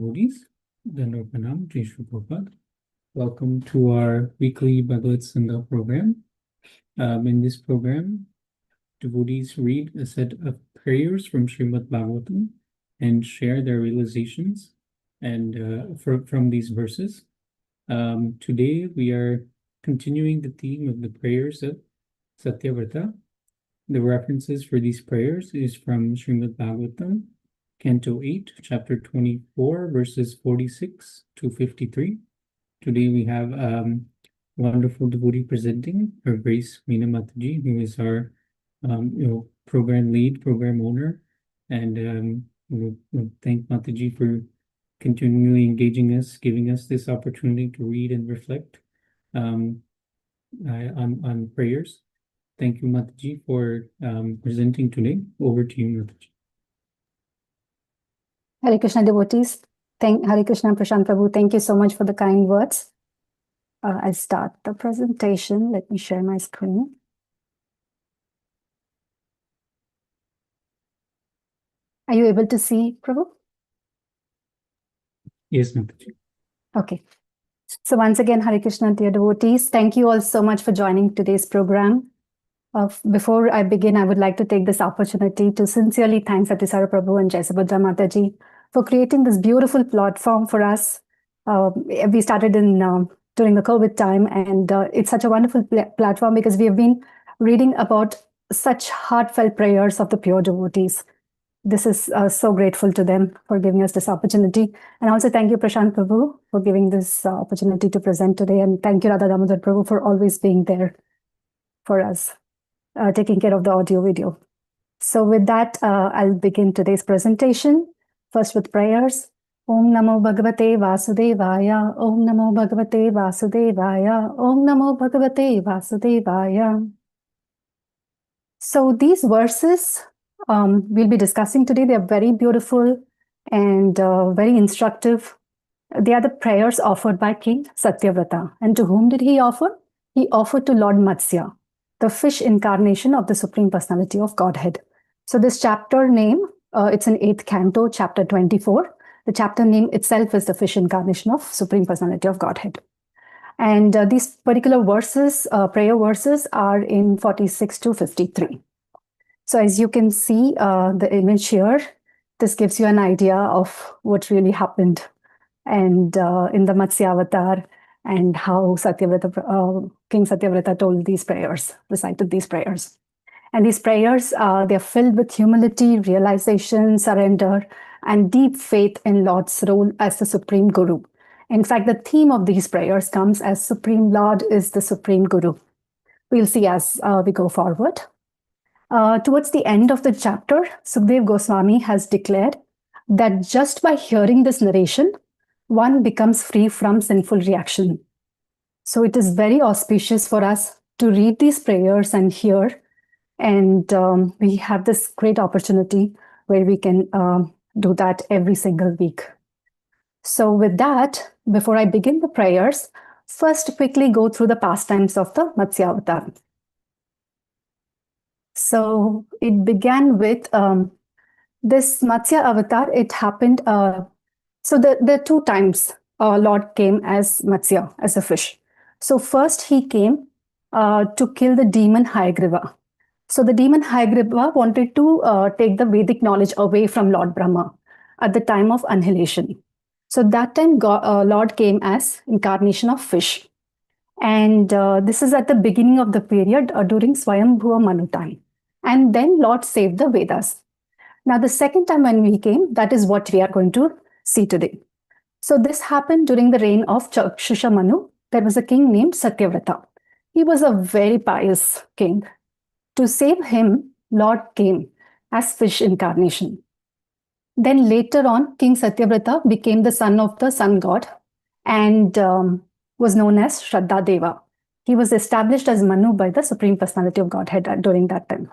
Devotees, Dandavat Jai Shri Prabhupada. Welcome to our weekly BhagavatSanga program. In this program, devotees read a set of prayers from Śrīmad Bhāgavatam and share their realizations and from these verses. Today we are continuing the theme of the prayers of Satyavrata. The references for these prayers is from Śrīmad Bhāgavatam, Canto 8, Chapter 24, verses 46 to 53. Today we have wonderful devotee presenting, Her Grace Veena Mataji, who is our program lead, program owner, and we'll thank Mataji for continually engaging us, giving us this opportunity to read and reflect on prayers. Thank you, Mataji, for presenting today. Over to you, Mataji. Hare Krishna devotees, Hare Krishna Prashant Prabhu, thank you so much for the kind words. I'll start the presentation. Let me share my screen. Are you able to see, Prabhu? Yes, Mataji. Okay. So once again, Hare Krishna, dear devotees, thank you all so much for joining today's program. Before I begin, I would like to take this opportunity to sincerely thank Satyasara Prabhu and Jaisabhadra Mataji for creating this beautiful platform for us. We started during the COVID time, and it's such a wonderful platform because we have been reading about such heartfelt prayers of the pure devotees. This is so grateful to them for giving us this opportunity. And also thank you, Prashant Prabhu, for giving this opportunity to present today. And thank you, Radha Damodar Prabhu, for always being there for us, taking care of the audio video. So with that, I'll begin today's presentation. First with prayers. Om Namo Bhagavate Vasudevaya. Om Namo Bhagavate Vasudevaya. Om Namo Bhagavate Vasudevaya. So these verses we'll be discussing today. They are very beautiful and very instructive. They are the prayers offered by King Satyavrata. And to whom did he offer? He offered to Lord Matsya, the fish incarnation of the Supreme Personality of Godhead. So this chapter name, it's in 8th Canto, chapter 24. The chapter name itself is the fish incarnation of Supreme Personality of Godhead. And these particular verses, prayer verses, are in 46 to 53. So as you can see the image here, this gives you an idea of what really happened and in the Matsya avatar, and how King Satyavrata told these prayers, recited these prayers. And these prayers, they're filled with humility, realization, surrender, and deep faith in Lord's role as the Supreme Guru. In fact, the theme of these prayers comes as Supreme Lord is the Supreme Guru. We'll see as we go forward. Towards the end of the chapter, Sukdev Goswami has declared that just by hearing this narration, one becomes free from sinful reaction. So it is very auspicious for us to read these prayers and hear. And we have this great opportunity where we can do that every single week. So with that, before I begin the prayers, first quickly go through the pastimes of the Matsya Avatar. So it began with this Matsya Avatar. It happened, so the two times Lord came as Matsya, as a fish. So first he came to kill the demon Hayagriva. So the demon Hayagriva wanted to take the Vedic knowledge away from Lord Brahma at the time of annihilation. So that time Lord came as incarnation of fish. And this is at the beginning of the period during Swayambhuva Manu time. And then Lord saved the Vedas. Now the second time when we came, that is what we are going to see today. So this happened during the reign of Chakshusha Manu. There was a king named Satyavrata. He was a very pious king. To save him, Lord came as fish incarnation. Then later on, King Satyavrata became the son of the sun god and was known as Shraddha Deva. He was established as Manu by the Supreme Personality of Godhead during that time.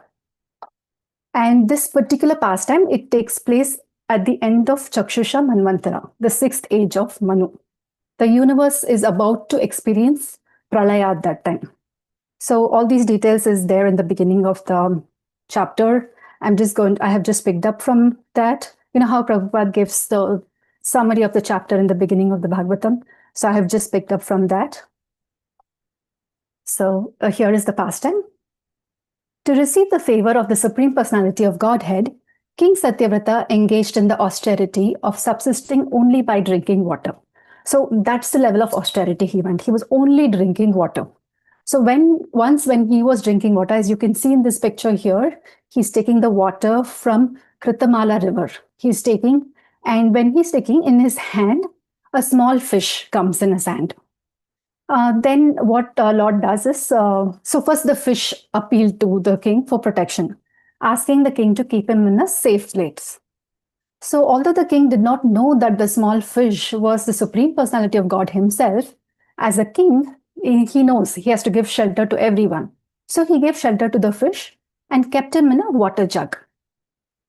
And this particular pastime, it takes place at the end of Chakshusha Manvantara, the 6th age of Manu. The universe is about to experience Pralaya at that time. So all these details is there in the beginning of the chapter. I have just picked up from that. You know how Prabhupada gives the summary of the chapter in the beginning of the Bhagavatam. So I have just picked up from that. So here is the pastime. To receive the favor of the Supreme Personality of Godhead, King Satyavrata engaged in the austerity of subsisting only by drinking water. So that's the level of austerity he went. He was only drinking water. So once when he was drinking water, as you can see in this picture here, he's taking the water from Kritamala river. He's taking, and when he's taking in his hand, a small fish comes in his hand. Then what Lord does is, so first the fish appealed to the king for protection, asking the king to keep him in a safe place. So although the king did not know that the small fish was the Supreme Personality of God himself, as a king, he knows he has to give shelter to everyone. So he gave shelter to the fish and kept him in a water jug.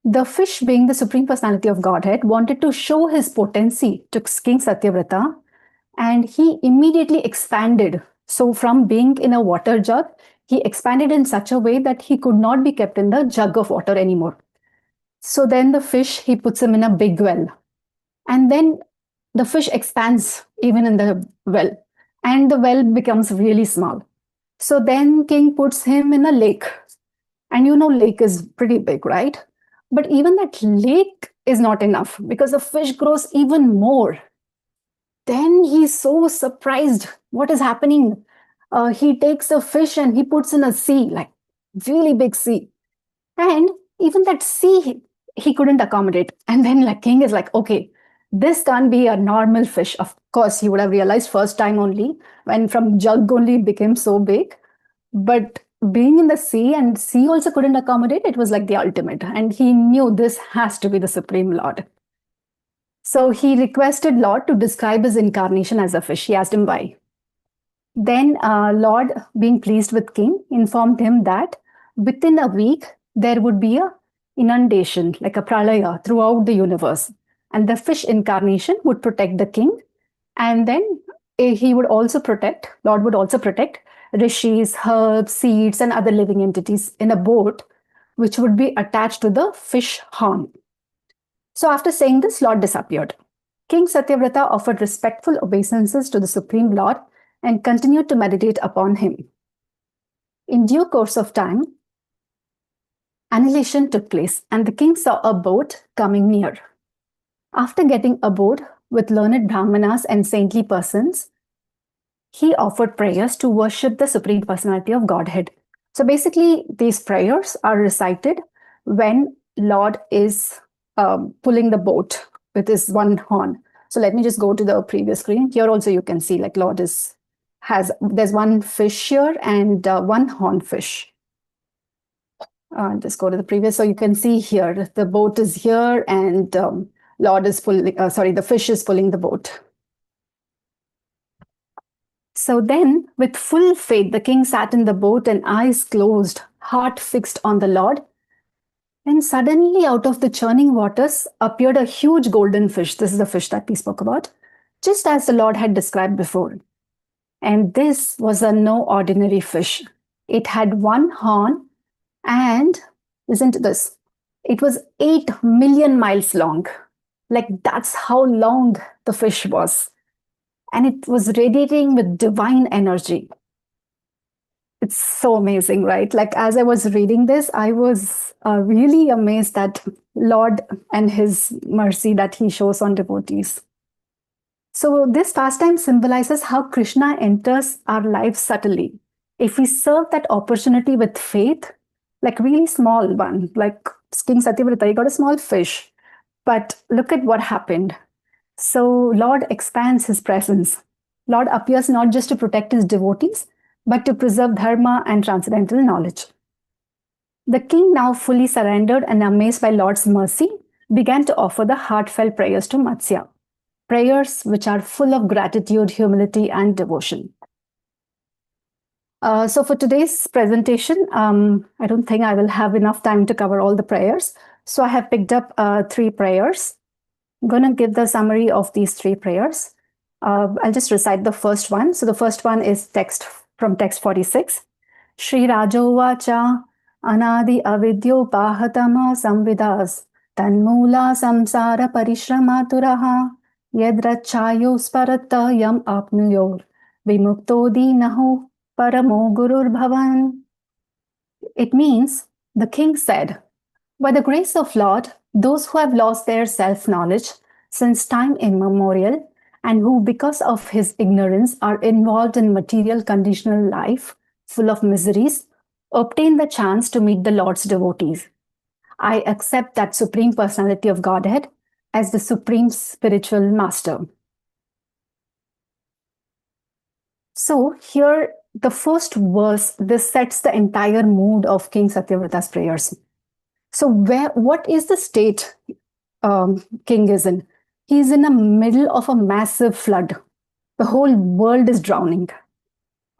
The fish, being the Supreme Personality of Godhead, wanted to show his potency to King Satyavrata, and he immediately expanded. So from being in a water jug, he expanded in such a way that he could not be kept in the jug of water anymore. So then the fish, he puts him in a big well. And then the fish expands even in the well. And the well becomes really small. So then king puts him in a lake. And you know lake is pretty big, right? But even that lake is not enough because the fish grows even more. Then he's so surprised. What is happening? He takes the fish and he puts in a sea, like really big sea. And even that sea, he couldn't accommodate. And then like king is like, okay, this can't be a normal fish. Of course, he would have realized first time only when from jug only it became so big. But being in the sea and sea also couldn't accommodate, it was like the ultimate. And he knew this has to be the Supreme Lord. So he requested Lord to describe his incarnation as a fish. He asked him why. Then Lord, being pleased with king, informed him that within a week, there would be a inundation, like a pralaya, throughout the universe. And the fish incarnation would protect the king. And then he would also protect, Lord would also protect rishis, herbs, seeds, and other living entities in a boat, which would be attached to the fish horn. So after saying this, Lord disappeared. King Satyavrata offered respectful obeisances to the Supreme Lord and continued to meditate upon him. In due course of time, annihilation took place, and the king saw a boat coming near. After getting aboard with learned brahmanas and saintly persons, he offered prayers to worship the Supreme Personality of Godhead. So basically, these prayers are recited when Lord is pulling the boat with his one horn. So let me just go to the previous screen. Here also you can see like Lord there's one fish here and one horn fish. Just go to the previous. So you can see here, the boat is here and Lord is pulling, the fish is pulling the boat. So then, with full faith, the king sat in the boat and eyes closed, heart fixed on the Lord. And suddenly, out of the churning waters, appeared a huge golden fish. This is the fish that we spoke about, just as the Lord had described before. And this was no ordinary fish. It had one horn and, listen to this, it was 8 million miles long. Like that's how long the fish was. And it was radiating with divine energy. It's so amazing, right? Like as I was reading this, I was really amazed at Lord and his mercy that he shows on devotees. So this pastime symbolizes how Krishna enters our lives subtly. If we serve that opportunity with faith, like really small one, like King Satyavrata, he got a small fish. But look at what happened. So Lord expands his presence. Lord appears not just to protect his devotees, but to preserve dharma and transcendental knowledge. The king, now fully surrendered and amazed by Lord's mercy, began to offer the heartfelt prayers to Matsya, prayers which are full of gratitude, humility, and devotion. So for today's presentation, I don't think I will have enough time to cover all the prayers. So I have picked up 3 prayers. I'm going to give the summary of these 3 prayers. I'll just recite the first one. So the first one is from text 46. Shri Rajovacha Anadi Avidyopahatama Samvidas Tanmula Samsara Parishramaturaha Yadrachayo sparata yam apnuyor vimuktodi nahu paramo gurur bhavan. It means, the king said, by the grace of Lord, those who have lost their self-knowledge since time immemorial and who because of his ignorance are involved in material conditional life full of miseries, obtain the chance to meet the Lord's devotees. I accept that Supreme Personality of Godhead as the Supreme Spiritual Master. So here, the first verse, this sets the entire mood of King Satyavrata's prayers. So what is the state king is in? He's in the middle of a massive flood. The whole world is drowning.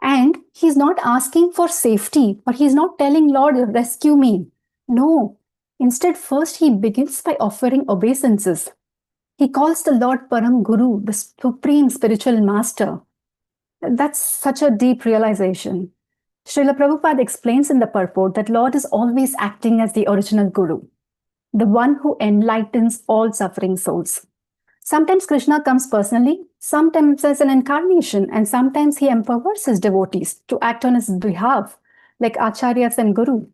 And he's not asking for safety, but he's not telling Lord, rescue me. No. Instead, first he begins by offering obeisances. He calls the Lord Param Guru, the Supreme Spiritual Master. That's such a deep realization. Srila Prabhupada explains in the purport that Lord is always acting as the original Guru, the one who enlightens all suffering souls. Sometimes Krishna comes personally, sometimes as an incarnation, and sometimes he empowers his devotees to act on his behalf, like Acharyas and Guru.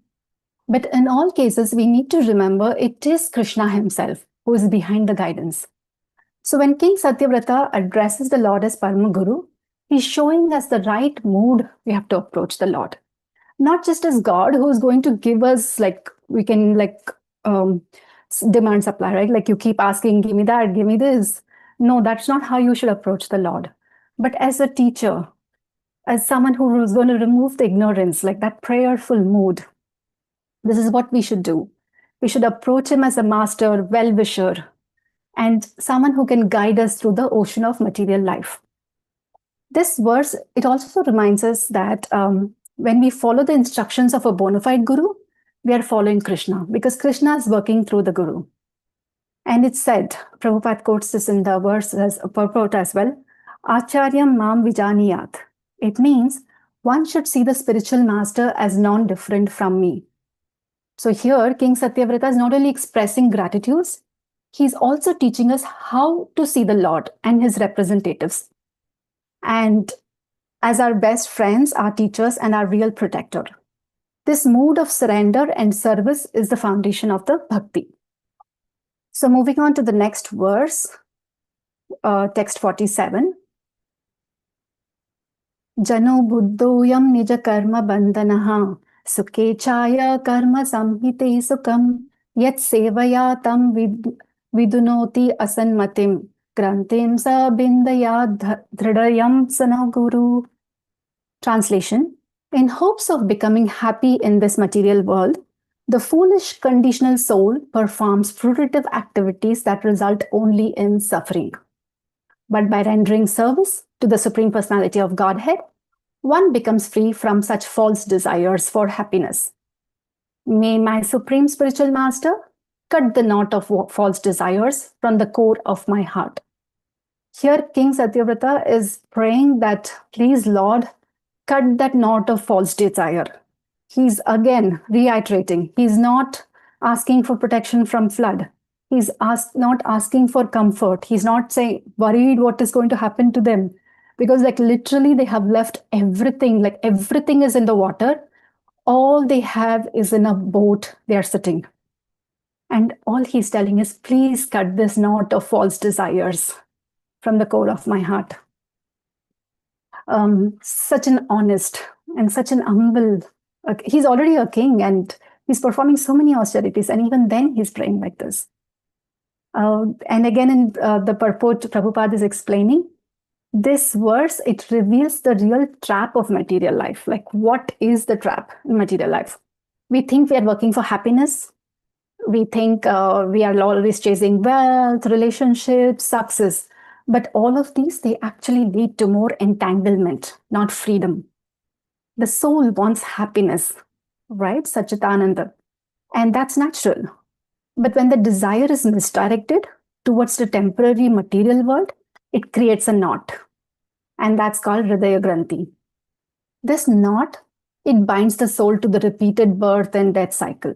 But in all cases, we need to remember it is Krishna himself who is behind the guidance. So when King Satyavrata addresses the Lord as Parama Guru, he's showing us the right mood we have to approach the Lord. Not just as God who is going to give us, like, we can demand supply, right? Like you keep asking, give me that, give me this. No, that's not how you should approach the Lord. But as a teacher, as someone who is going to remove the ignorance, like that prayerful mood, this is what we should do. We should approach him as a master, well-wisher, and someone who can guide us through the ocean of material life. This verse, it also reminds us that when we follow the instructions of a bona fide guru, we are following Krishna, because Krishna is working through the guru. And it's said, Prabhupada quotes this in the verse as a purport as well, Acharyam mam vijaniyat. It means one should see the spiritual master as non-different from me. So here, King Satyavrata is not only expressing gratitudes, he's also teaching us how to see the Lord and his representatives, and as our best friends, our teachers, and our real protector. This mood of surrender and service is the foundation of the bhakti. So moving on to the next verse, text 47. Jano buddhoyam nija karma bandhanaha sukhe chaya karma samhite sukam yat sevaya tam vidunoti asanmatim grantim sa bindaya dhridayam sana guru. Translation: in hopes of becoming happy in this material world, the foolish conditional soul performs fruitive activities that result only in suffering. But by rendering service to the Supreme Personality of Godhead, one becomes free from such false desires for happiness. May my Supreme Spiritual Master cut the knot of false desires from the core of my heart. Here, King Satyavrata is praying that, please, Lord, cut that knot of false desire. He's again reiterating, he's not asking for protection from flood. He's not asking for comfort. He's not saying, worried what is going to happen to them. Because like literally they have left everything, like everything is in the water. All they have is in a boat they are sitting. And all he's telling is, please cut this knot of false desires from the core of my heart. Such an honest and such an humble, he's already a king and he's performing so many austerities, and even then he's praying like this. And again in the purport, Prabhupada is explaining, this verse, it reveals the real trap of material life. Like, what is the trap in material life? We think we are working for happiness. We think we are always chasing wealth, relationships, success. But all of these, they actually lead to more entanglement, not freedom. The soul wants happiness, right? Satchitananda. And that's natural. But when the desire is misdirected towards the temporary material world, it creates a knot. And that's called Hridaya Granthi. This knot, it binds the soul to the repeated birth and death cycle.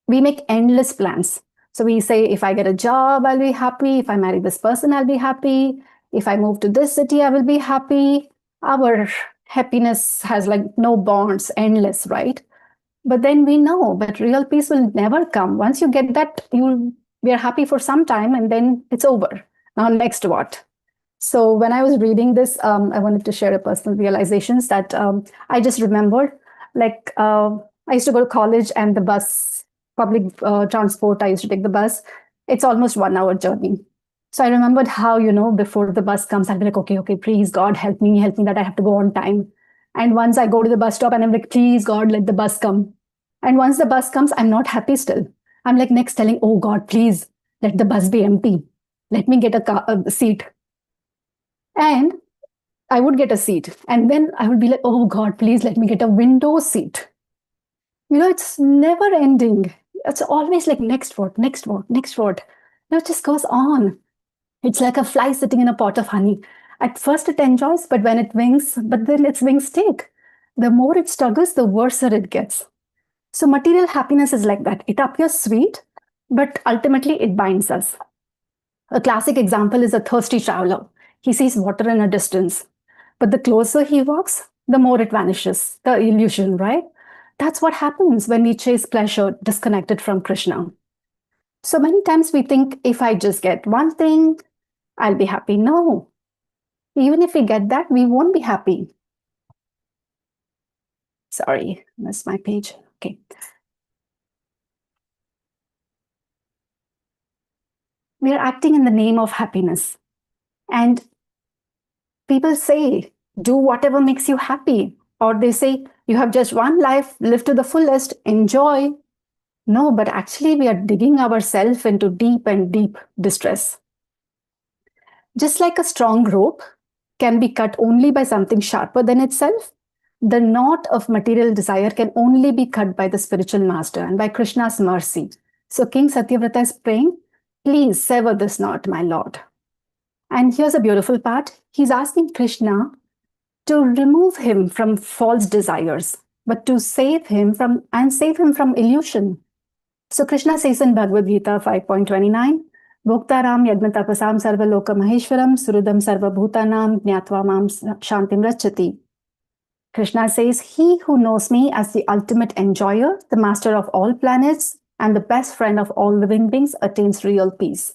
We make endless plans So we say, if I get a job, I'll be happy. If I marry this person, I'll be happy. If I move to this city, I will be happy. Our happiness has like no bounds, endless, right? But then we know, but real peace will never come. Once you get that, we are happy for some time and then it's over. Now, next what? So when I was reading this, I wanted to share a personal realizations that I just remembered, like I used to go to college and the bus, public transport, I used to take the bus. It's almost 1 hour journey. So I remembered how, before the bus comes, I'll be like, okay, please God, help me that I have to go on time. And once I go to the bus stop and I'm like, please God, let the bus come. And once the bus comes, I'm not happy still. I'm like next telling, oh God, please let the bus be empty. Let me get a seat. And I would get a seat. And then I would be like, oh God, please let me get a window seat. It's never ending. It's always like next what. It just goes on. It's like a fly sitting in a pot of honey. At first it enjoys, but then its wings take. The more it struggles, the worse it gets. So material happiness is like that. It appears sweet, but ultimately it binds us. A classic example is a thirsty traveler. He sees water in a distance, but the closer he walks, the more it vanishes. The illusion, right? That's what happens when we chase pleasure disconnected from Krishna. So many times we think, if I just get one thing, I'll be happy. No. Even if we get that, we won't be happy. Sorry, missed my page. Okay. We are acting in the name of happiness. And people say, do whatever makes you happy. Or they say, you have just one life, live to the fullest, enjoy. No, but actually we are digging ourselves into deep and deep distress. Just like a strong rope can be cut only by something sharper than itself, the knot of material desire can only be cut by the spiritual master and by Krishna's mercy. So King Satyavrata is praying, please sever this knot, my Lord. And here's a beautiful part. He's asking Krishna to remove him from false desires, but to save him from illusion. So Krishna says in Bhagavad Gita 5.29, Bhoktaram yagnatapasam sarva loka maheshwaram surudam sarva bhutanam jnatva mam shantim rachati. Krishna says, he who knows me as the ultimate enjoyer, the master of all planets, and the best friend of all living beings attains real peace.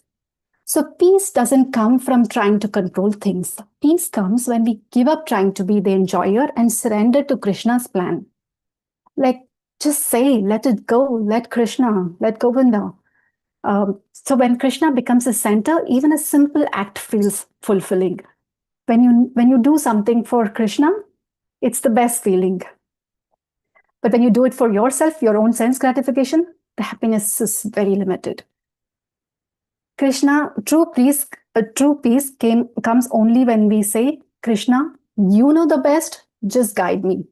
So peace doesn't come from trying to control things. Peace comes when we give up trying to be the enjoyer and surrender to Krishna's plan. Like, just say, let it go, let Krishna, let Govinda. So when Krishna becomes the center, even a simple act feels fulfilling. When you do something for Krishna, it's the best feeling. But when you do it for yourself, your own sense gratification, the happiness is very limited. Krishna, true peace comes only when we say, Krishna, you know the best, just guide me.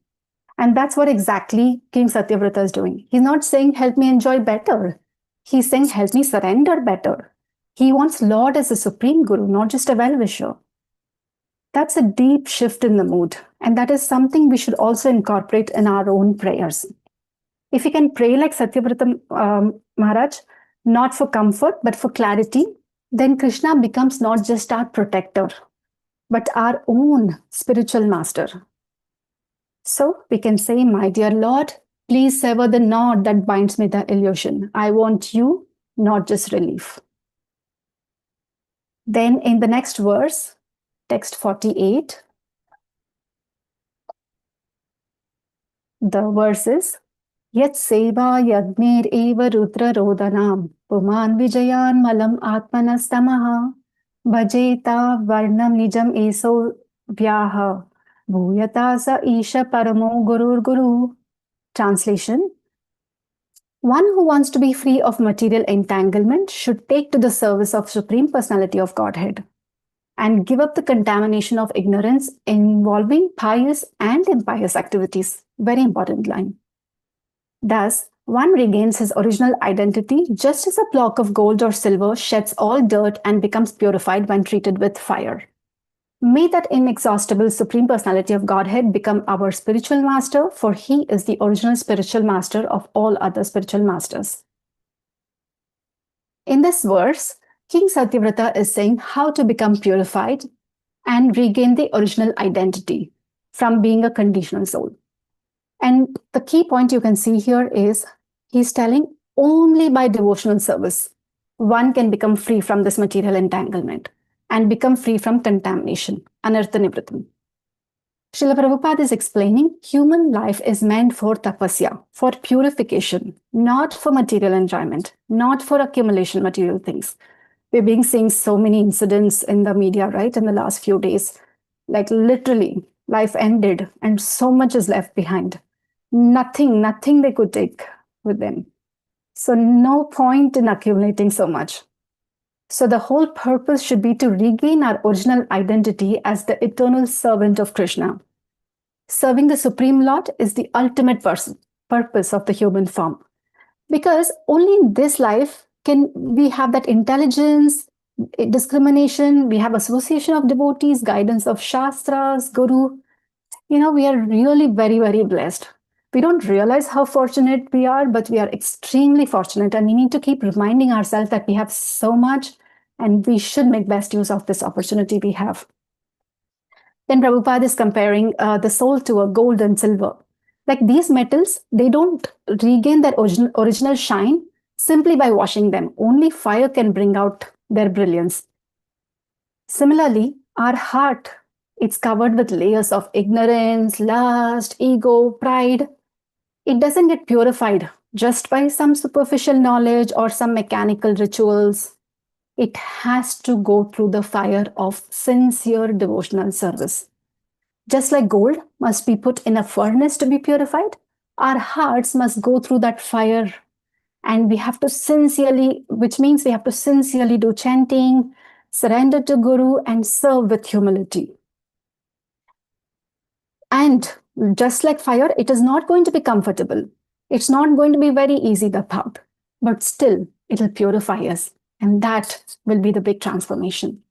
And that's what exactly King Satyavrata is doing. He's not saying, help me enjoy better. He's saying, help me surrender better. He wants Lord as a supreme guru, not just a well-wisher. That's a deep shift in the mood. And that is something we should also incorporate in our own prayers. If we can pray like Satyavrata Maharaj, not for comfort, but for clarity, then Krishna becomes not just our protector, but our own spiritual master. So we can say, my dear Lord, please sever the knot that binds me the illusion. I want you, not just relief. Then in the next verse, text 48, the verse is, Yat seva yagnir eva rudra rodanam puman vijayan malam atmanastamaha bhajeta varnam nijam eso vyaha bhuyata sa isha paramo gurur guru. Translation: one who wants to be free of material entanglement should take to the service of Supreme Personality of Godhead and give up the contamination of ignorance involving pious and impious activities. Very important line. Thus, one regains his original identity just as a block of gold or silver sheds all dirt and becomes purified when treated with fire. May that inexhaustible Supreme Personality of Godhead become our spiritual master, for he is the original spiritual master of all other spiritual masters. In this verse, King Satyavrata is saying how to become purified and regain the original identity from being a conditional soul. And the key point you can see here is he's telling only by devotional service one can become free from this material entanglement and become free from contamination, anartha nivritam. Srila Prabhupada is explaining human life is meant for tapasya, for purification, not for material enjoyment, not for accumulation material things. We've been seeing so many incidents in the media, right, in the last few days. Like literally, life ended and so much is left behind. Nothing they could take with them. So no point in accumulating so much. So the whole purpose should be to regain our original identity as the eternal servant of Krishna. Serving the Supreme Lord is the ultimate purpose of the human form. Because only in this life can we have that intelligence, discrimination, we have association of devotees, guidance of Shastras, Guru. We are really very, very blessed. We don't realize how fortunate we are, but we are extremely fortunate. And we need to keep reminding ourselves that we have so much and we should make best use of this opportunity we have. Then Prabhupada is comparing the soul to a gold and silver. Like these metals, they don't regain their original shine simply by washing them. Only fire can bring out their brilliance. Similarly, our heart, it's covered with layers of ignorance, lust, ego, pride. It doesn't get purified just by some superficial knowledge or some mechanical rituals. It has to go through the fire of sincere devotional service. Just like gold must be put in a furnace to be purified, our hearts must go through that fire. And we have to sincerely, which means we have to sincerely do chanting, surrender to Guru, and serve with humility. And just like fire, it is not going to be comfortable. It's not going to be very easy, the path, but still it'll purify us. And that will be the big transformation.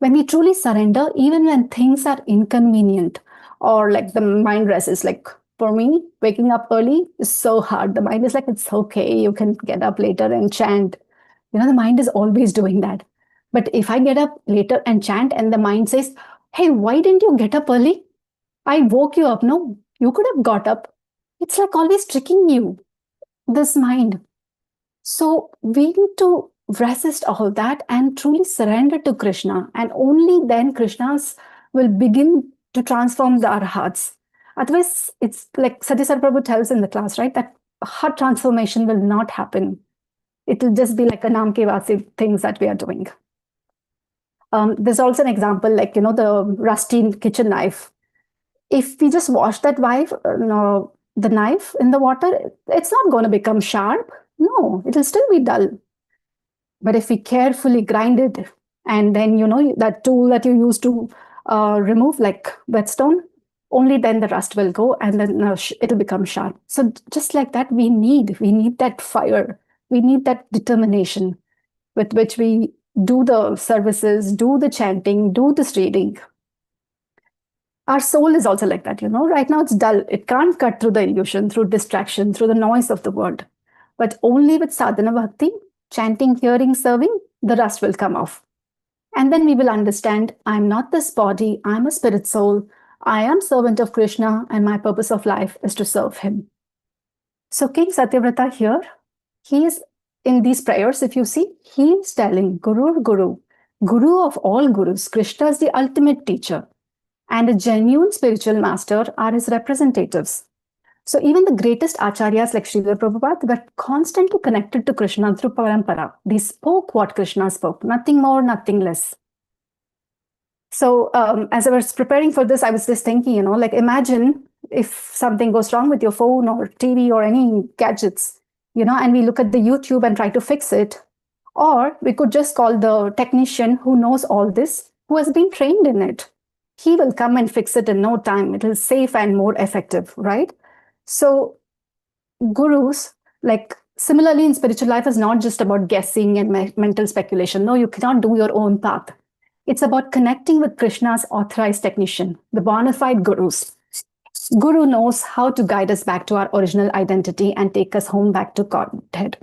When we truly surrender, even when things are inconvenient or like the mind rests, like for me, waking up early is so hard. The mind is like, it's okay, you can get up later and chant. The mind is always doing that. But if I get up later and chant and the mind says, hey, why didn't you get up early? I woke you up. No, you could have got up. It's like always tricking you, this mind. So we need to resist all that and truly surrender to Krishna. And only then Krishna's will begin to transform our hearts. Otherwise, it's like Satyasar Prabhu tells in the class, right? That heart transformation will not happen. It will just be like a Nam Ke Vasi things that we are doing. There's also an example like, the rusty kitchen knife. If we just wash that the knife in the water, it's not going to become sharp. No, it'll still be dull. But if we carefully grind it, and then, that tool that you use to remove like whetstone, only then the rust will go and then it'll become sharp. So just like that, we need that fire. We need that determination with which we do the services, do the chanting, do this reading. Our soul is also like that, right now it's dull. It can't cut through the illusion, through distraction, through the noise of the world. But only with sadhana bhakti, chanting, hearing, serving, the rust will come off. And then we will understand, I'm not this body, I'm a spirit soul. I am servant of Krishna and my purpose of life is to serve him. So King Satyavrata here, he is in these prayers, if you see, he is telling Guru, Guru of all Gurus, Krishna is the ultimate teacher. And a genuine spiritual master are his representatives. So even the greatest acharyas like Srila Prabhupada were constantly connected to Krishna through parampara. They spoke what Krishna spoke, nothing more, nothing less. So as I was preparing for this, I was just thinking, like imagine if something goes wrong with your phone or TV or any gadgets, and we look at the YouTube and try to fix it. Or we could just call the technician who knows all this, who has been trained in it. He will come and fix it in no time. It is safe and more effective, right? So gurus, like similarly in spiritual life, is not just about guessing and mental speculation. No, you cannot do your own path. It's about connecting with Krishna's authorized technician, the bona fide gurus. Guru knows how to guide us back to our original identity and take us home back to Godhead.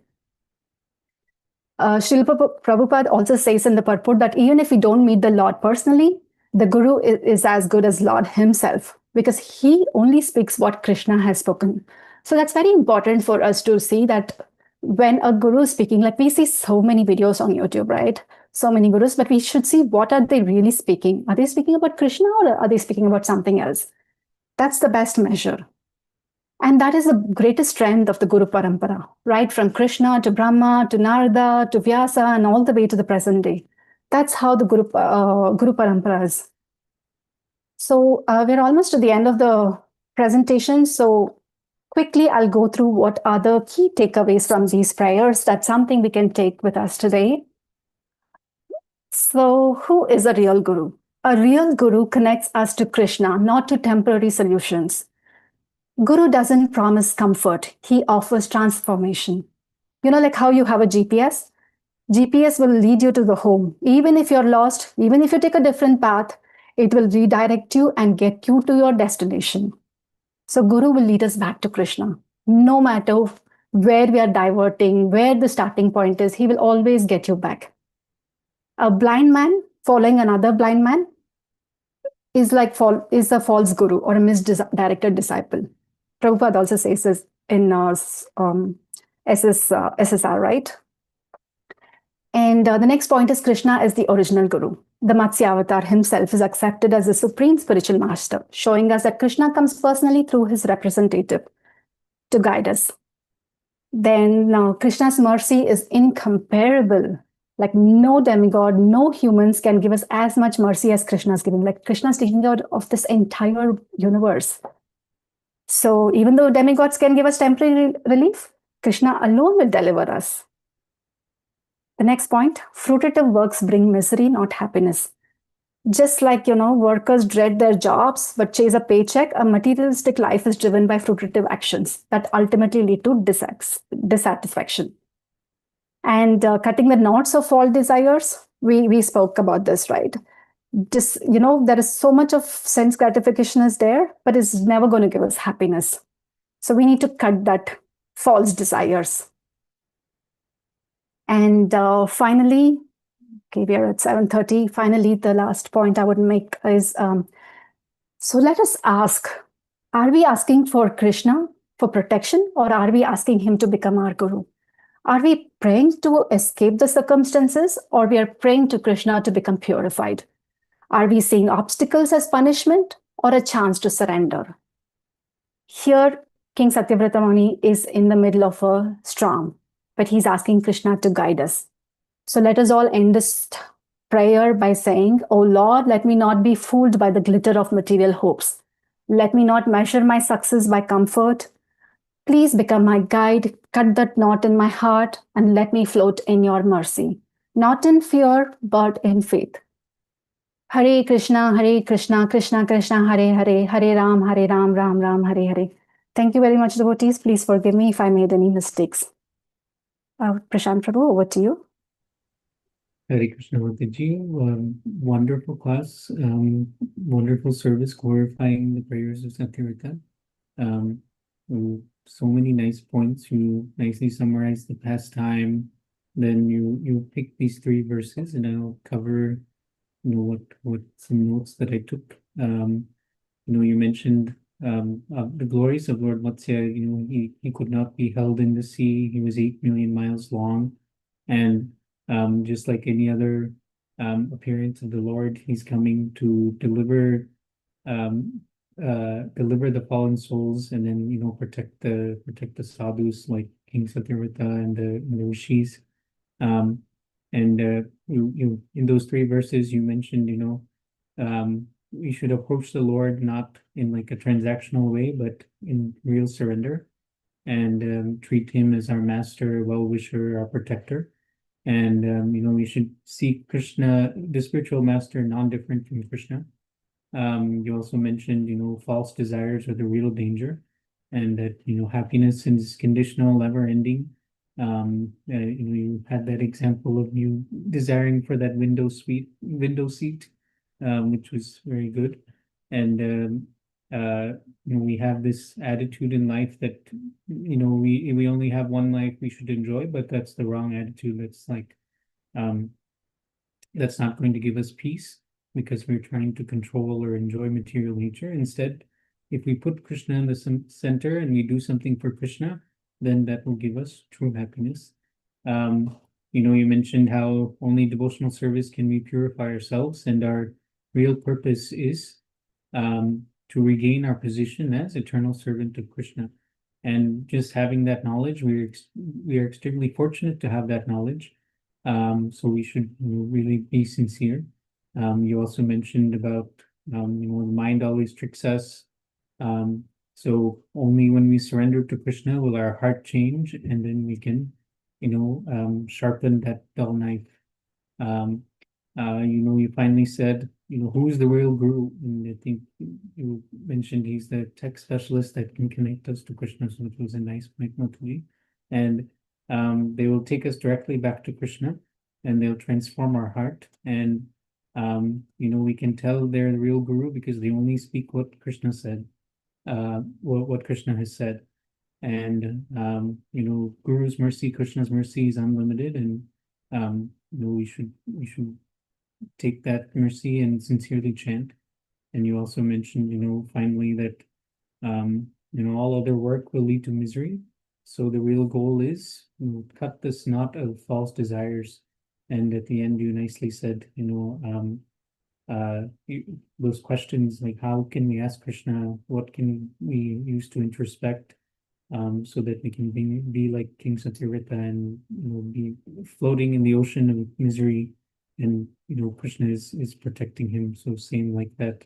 Srila Prabhupada also says in the purport that even if we don't meet the Lord personally, the Guru is as good as Lord himself, because he only speaks what Krishna has spoken. So that's very important for us to see that when a Guru is speaking, like we see so many videos on YouTube, right? So many Gurus, but we should see what are they really speaking. Are they speaking about Krishna or are they speaking about something else? That's the best measure. And that is the greatest strength of the Guru Parampara, right? From Krishna to Brahma to Narada to Vyasa and all the way to the present day. That's how the Guru Parampara is. So we're almost at the end of the presentation. So quickly, I'll go through what are the key takeaways from these prayers. That's something we can take with us today. So who is a real Guru? A real Guru connects us to Krishna, not to temporary solutions. Guru doesn't promise comfort. He offers transformation. You know, like how you have a GPS? GPS will lead you to the home. Even if you're lost, even if you take a different path, it will redirect you and get you to your destination. So Guru will lead us back to Krishna. No matter where we are diverting, where the starting point is, he will always get you back. A blind man following another blind man is a false guru or a misdirected disciple. Prabhupada also says this in SSR, right? And the next point is Krishna is the original Guru. The Matsya avatar himself is accepted as the supreme spiritual master, showing us that Krishna comes personally through his representative to guide us. Then Krishna's mercy is incomparable. Like no demigod, no humans can give us as much mercy as Krishna's giving. Like Krishna's taking care of this entire universe. So even though demigods can give us temporary relief, Krishna alone will deliver us. The next point, fruitive works bring misery, not happiness. Just like, workers dread their jobs but chase a paycheck, a materialistic life is driven by fruitive actions that ultimately lead to dissatisfaction. And cutting the knots of all desires, we spoke about this, right? Just, there is so much of sense gratification is there, but it's never going to give us happiness. So we need to cut that false desires. And finally, okay, we are at 7:30. Finally, the last point I would make is, so let us ask, are we asking for Krishna for protection, or are we asking him to become our Guru? Are we praying to escape the circumstances, or we are praying to Krishna to become purified? Are we seeing obstacles as punishment or a chance to surrender? Here, King Satyavrata Muni is in the middle of a storm, but he's asking Krishna to guide us. So let us all end this prayer by saying, "Oh Lord, let me not be fooled by the glitter of material hopes. Let me not measure my success by comfort. Please become my guide, cut that knot in my heart, and let me float in your mercy, not in fear, but in faith." Hare Krishna, Krishna Krishna, Hare Hare, Hare Ram, Ram Ram, Hare Hare. Thank you very much, devotees. Please forgive me if I made any mistakes. Prashant Prabhu, over to you. Hare Krishna Mataji, wonderful class, wonderful service glorifying the prayers of Satyavrata. So many nice points. You nicely summarized the pastime. Then you picked these 3 verses, and I'll cover what some notes that I took. You mentioned the glories of Lord Matsya. He could not be held in the sea. He was 8 million miles long, and just like any other appearance of the Lord, he's coming to deliver the fallen souls, and then protect the sadhus like King Satyavrata and the rishis. And you in those 3 verses you mentioned, we should approach the Lord not in like a transactional way, but in real surrender, and treat him as our master, well-wisher, our protector. And we should see Krishna, the spiritual master, non-different from Krishna. You also mentioned, false desires are the real danger, and that happiness is conditional, never-ending. You had that example of you desiring for that window seat, which was very good. And we have this attitude in life that, we only have one life we should enjoy, but that's the wrong attitude. That's like, that's not going to give us peace because we're trying to control or enjoy material nature. Instead, if we put Krishna in the center and we do something for Krishna, then that will give us true happiness. You mentioned how only devotional service can we purify ourselves, and our real purpose is to regain our position as eternal servant of Krishna. And just having that knowledge, we are extremely fortunate to have that knowledge. So we should really be sincere. You also mentioned about the mind always tricks us. So only when we surrender to Krishna will our heart change, and then we can, sharpen that dull knife. You finally said, who's the real guru? And I think you mentioned he's the tech specialist that can connect us to Krishna, so it was a nice point, Mataji. And they will take us directly back to Krishna, and they'll transform our heart. And we can tell they're the real guru because they only speak what Krishna said, what Krishna has said. And Guru's mercy, Krishna's mercy is unlimited, and we should take that mercy and sincerely chant. And you also mentioned, finally, that all other work will lead to misery. So the real goal is cut this knot of false desires. And at the end, you nicely said, those questions like how can we ask Krishna, what can we use to introspect, so that we can be like King Satyavrata and be floating in the ocean of misery, and Krishna is protecting him. So same like that,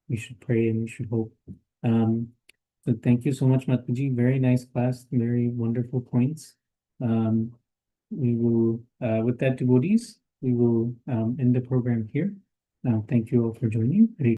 we should pray and we should hope. So thank you so much, Mataji. Very nice class, very wonderful points. We will, with that, devotees, we will end the program here. Thank you all for joining. Hare